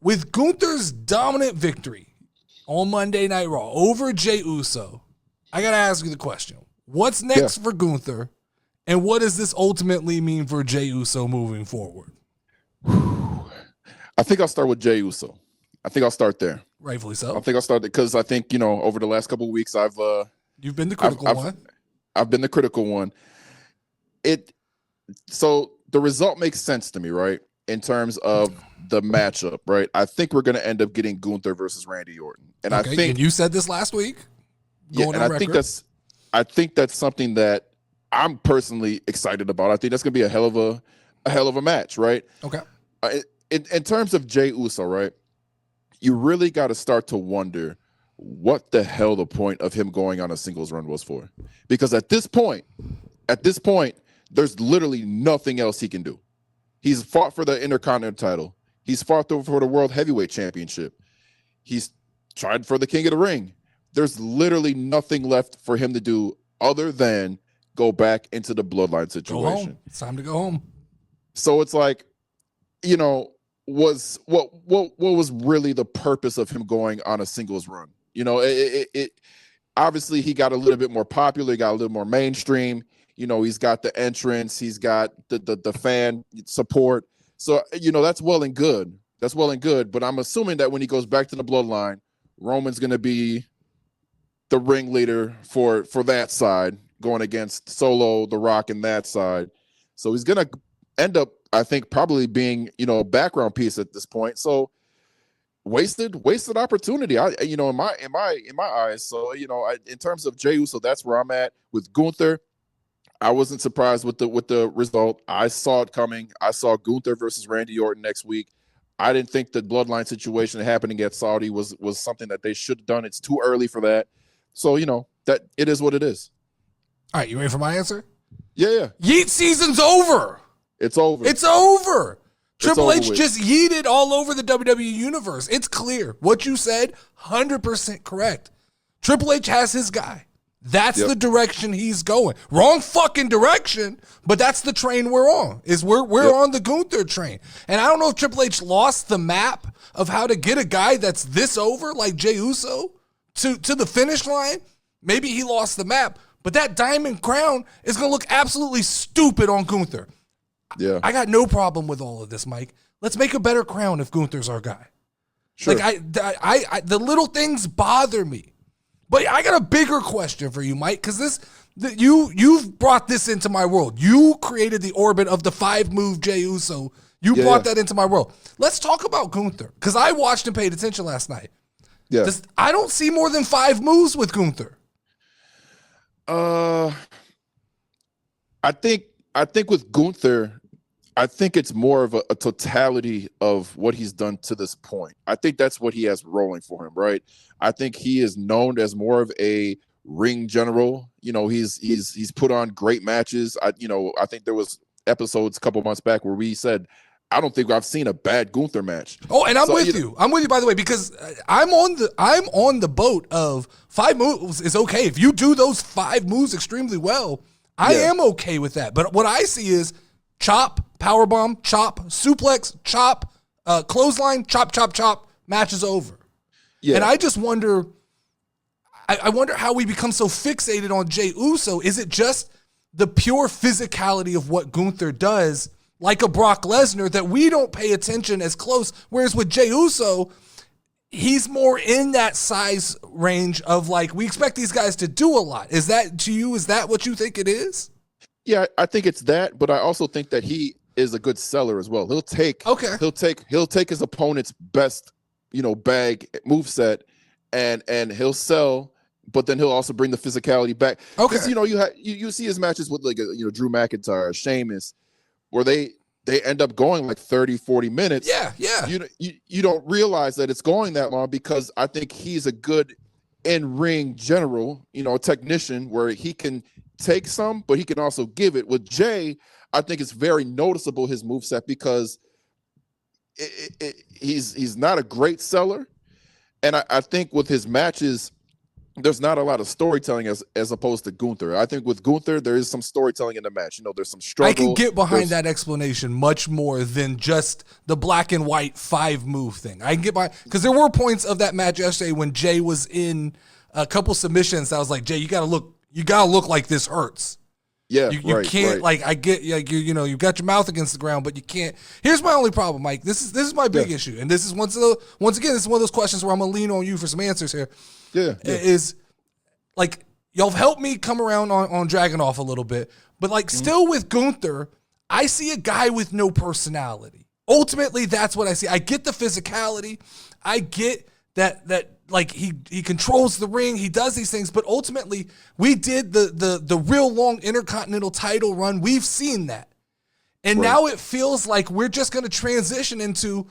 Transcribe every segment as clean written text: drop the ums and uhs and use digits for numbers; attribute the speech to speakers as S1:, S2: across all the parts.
S1: with Gunther's dominant victory on Monday Night Raw over Jey Uso, I got to ask you the question. What's next for Gunther, and what does this ultimately mean for Jey Uso moving forward?
S2: I think I'll start with Jey Uso. I think I'll start there.
S1: Rightfully so.
S2: I think I'll start there because I think, over the last couple of weeks,
S1: you've been the critical one.
S2: I've been the critical one. So the result makes sense to me, right? In terms of the matchup, right? I think we're going to end up getting Gunther versus Randy Orton. And I think,
S1: and you said this last week.
S2: I think that's something that I'm personally excited about. I think that's going to be a hell of a match, right?
S1: Okay.
S2: In terms of Jey Uso, right? You really got to start to wonder what the hell the point of him going on a singles run was for. Because at this point, there's literally nothing else he can do. He's fought for the Intercontinental title. He's fought for the World Heavyweight Championship. He's tried for the King of the Ring. There's literally nothing left for him to do other than go back into the bloodline situation.
S1: Go home. It's time to go home.
S2: So it's like, was what was really the purpose of him going on a singles run? It obviously he got a little bit more popular, he got a little more mainstream. He's got the entrance, he's got the fan support. So, that's well and good. That's well and good. But I'm assuming that when he goes back to the bloodline, Roman's going to be the ringleader for that side, going against Solo, The Rock, and that side. So he's going to end up, I think, probably being, a background piece at this point. So wasted opportunity. In my eyes. So, in terms of Jey Uso, that's where I'm at. With Gunther, I wasn't surprised with the result. I saw it coming. I saw Gunther versus Randy Orton next week. I didn't think the bloodline situation happening at Saudi was something that they should have done. It's too early for that. So, that it is what it is.
S1: All right, you ready for my answer?
S2: Yeah.
S1: Yeet season's over.
S2: It's over.
S1: It's over. Triple H
S2: with.
S1: just yeeted all over the WWE universe. It's clear. What you said, 100% correct. Triple H has his guy. That's the direction he's going. Wrong fucking direction, but that's the train we're on. We're on the Gunther train. And I don't know if Triple H lost the map of how to get a guy that's this over, like Jey Uso, to the finish line. Maybe he lost the map, but that diamond crown is going to look absolutely stupid on Gunther.
S2: Yeah.
S1: I got no problem with all of this, Mike. Let's make a better crown if Gunther's our guy.
S2: Sure.
S1: Like I the little things bother me. But I got a bigger question for you, Mike, because you've brought this into my world. You created the orbit of the 5-move Jey Uso. You brought that into my world. Let's talk about Gunther, because I watched and paid attention last night.
S2: Yeah.
S1: I don't see more than 5 moves with Gunther.
S2: I think with Gunther, I think it's more of a totality of what he's done to this point. I think that's what he has rolling for him, right? I think he is known as more of a ring general. He's put on great matches. I think there was episodes a couple months back where we said, I don't think I've seen a bad Gunther match.
S1: Oh, and I'm with you. I'm with you, by the way, because I'm on the boat of 5 moves is okay. If you do those 5 moves extremely well, I am okay with that. But what I see is chop, powerbomb, chop, suplex, chop, clothesline, chop, chop, chop, match is over. Yeah. And I just wonder, I wonder how we become so fixated on Jey Uso. Is it just the pure physicality of what Gunther does, like a Brock Lesnar, that we don't pay attention as close? Whereas with Jey Uso, he's more in that size range of like, we expect these guys to do a lot. Is that to you? Is that what you think it is?
S2: Yeah, I think it's that, but I also think that he is a good seller as well. He'll take his opponent's best, bag moveset and he'll sell, but then he'll also bring the physicality back.
S1: Okay.
S2: Because you see his matches with Drew McIntyre, Sheamus, where they end up going like 30, 40 minutes.
S1: Yeah.
S2: You don't realize that it's going that long because I think he's a good in-ring general, a technician where he can take some, but he can also give it. With Jey, I think it's very noticeable, his moveset, because he's not a great seller. And I think with his matches, there's not a lot of storytelling as opposed to Gunther. I think with Gunther, there is some storytelling in the match. You know, there's some struggle.
S1: I can get behind that explanation much more than just the black and white 5-move thing. I can get behind, because there were points of that match yesterday when Jay was in a couple submissions. I was like, Jay, you gotta look like this hurts.
S2: Yeah,
S1: you can't like, I get like you know, you got your mouth against the ground, but you can't. Here's my only problem, Mike. This is my big issue, and this is once again, this is one of those questions where I'm gonna lean on you for some answers here.
S2: Yeah.
S1: Is like, y'all have helped me come around on Dragunov a little bit, but like still with Gunther, I see a guy with no personality. Ultimately, that's what I see. I get the physicality. I get that like he controls the ring, he does these things, but ultimately we did the real long Intercontinental title run. We've seen that. And now it feels like we're just going to transition into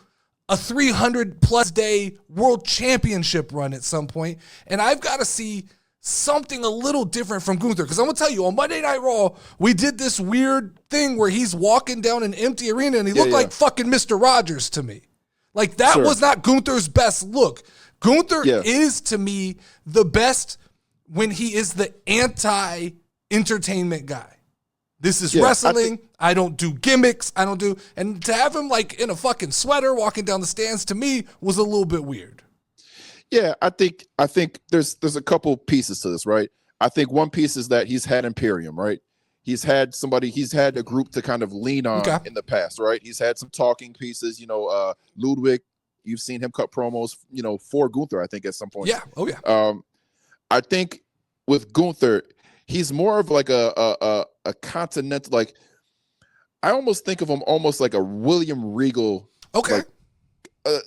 S1: a 300+ day world championship run at some point. And I've got to see something a little different from Gunther. Because I'm going to tell you, on Monday Night Raw, we did this weird thing where he's walking down an empty arena and he looked like fucking Mr. Rogers to me. Like, that was not Gunther's best look. Gunther is, to me, the best when he is the anti-entertainment guy. This is wrestling. I don't do gimmicks. And to have him like in a fucking sweater walking down the stands, to me, was a little bit weird.
S2: Yeah, I think there's a couple pieces to this, right? I think one piece is that he's had Imperium, right? He's had a group to kind of lean on in the past, right? He's had some talking pieces, you know, Ludwig, you've seen him cut promos, you know, for Gunther, I think, at some point.
S1: Yeah. Oh yeah.
S2: I think with Gunther, he's more of like a continental, like, I almost think of him almost like a William Regal. Okay.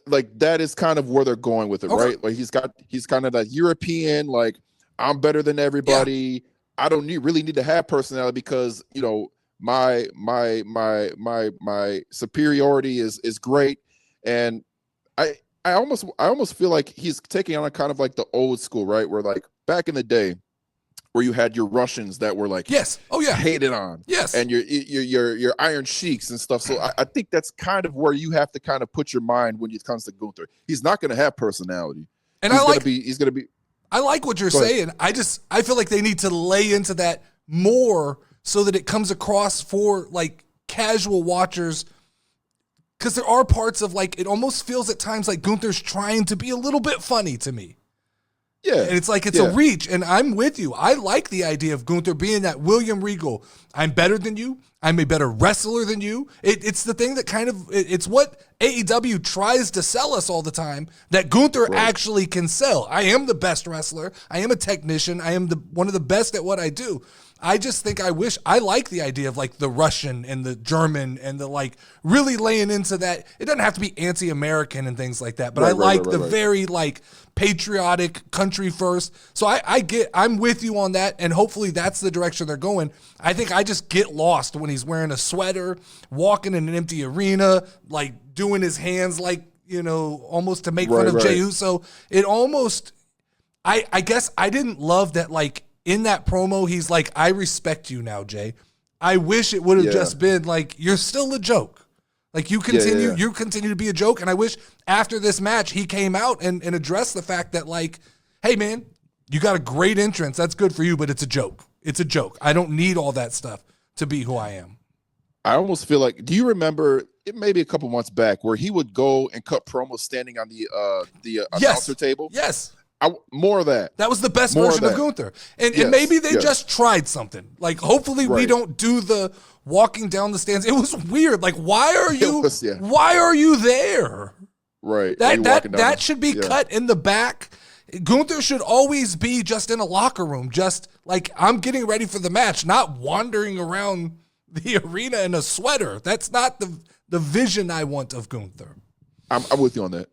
S2: Like that is kind of where they're going with it, right? Like he's kind of that European, like, I'm better than everybody. Yeah. I don't really need to have personality because, you know, my superiority is great. And I almost feel like he's taking on a kind of like the old school, right? Where like back in the day, where you had your Russians that were like, hated on, and your Iron Sheiks and stuff. So I think that's kind of where you have to kind of put your mind when it comes to Gunther. He's not going to have personality, and he's going to be.
S1: I like what you're saying. I feel like they need to lay into that more so that it comes across for like casual watchers. Because there are parts of like, it almost feels at times like Gunther's trying to be a little bit funny to me. Yeah. And it's like, it's a reach. And I'm with you. I like the idea of Gunther being that William Regal. I'm better than you. I'm a better wrestler than you. It's the thing that kind of, it's what AEW tries to sell us all the time, that Gunther actually can sell. I am the best wrestler. I am a technician. I am one of the best at what I do. I just think I like the idea of like the Russian and the German and the like really laying into that. It doesn't have to be anti-American and things like that, but I like the very like patriotic country first. So I'm with you on that, and hopefully that's the direction they're going. I think I just get lost when he's wearing a sweater, walking in an empty arena, like doing his hands like, you know, almost to make fun of Jey Uso. It almost, I guess I didn't love that, like, in that promo, he's like, I respect you now, Jay. I wish it would have just been like, you're still a joke. Like, you continue to be a joke. And I wish after this match, he came out and addressed the fact that, like, hey, man, you got a great entrance. That's good for you, but it's a joke. It's a joke. I don't need all that stuff to be who I am.
S2: I almost feel like, do you remember it maybe a couple months back where he would go and cut promos standing on the announcer table?
S1: Yes.
S2: More of that.
S1: That was the best version of Gunther. And maybe they just tried something. Like, hopefully we don't do the walking down the stands. It was weird. Like, why are you there?
S2: Right.
S1: That should be cut in the back. Gunther should always be just in a locker room, just like, I'm getting ready for the match, not wandering around the arena in a sweater. That's not the vision I want of Gunther.
S2: I'm with you on that.